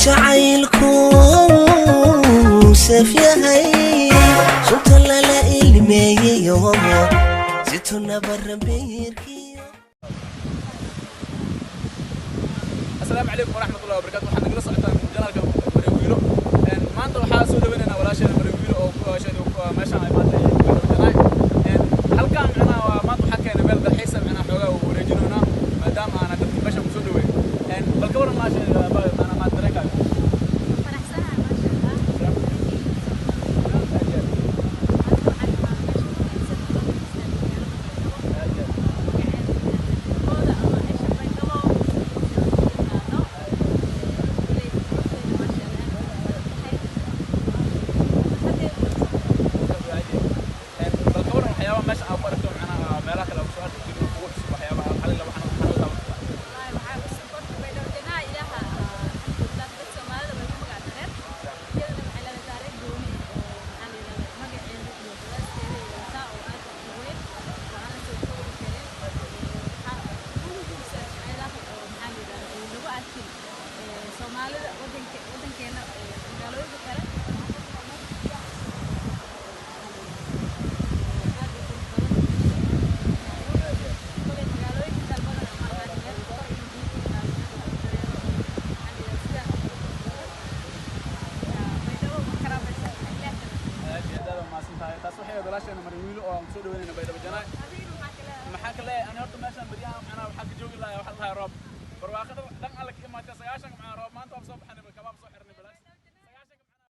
شعيلكم سفيه هاي شنت لا إلمي يوم زيتنا برا بيركي. السلام عليكم ورحمة الله وبركاته. waxaan nagala socotaan janaalka Mareewilo maanta waxaa soo dhaweynaa walaashayna Mareewilo oo ku hawshanay meeshan ay maanta halkaan macnaha waa maanta waxaa keenay meel dalxiis ah macnaha xoogaa ugu wareejinayna maadaama aan dadka meesha ku soo dhaweyn bal ka waran maasha maana ma dareenkaaga faraxsanahay maasha Allah Soomaalida wadankeena magaalooyinka kale taas waxay walaashayna Mareewilo oo aan soo dhaweynayna Baydhabo Janaa maxaa kale aan horta meeshan bariyaha macnaha waxa ka joogi lahaa waxa la roob barwaaqada dhan alla ka imaatay 9 macnaha roob maanta oo soo baxay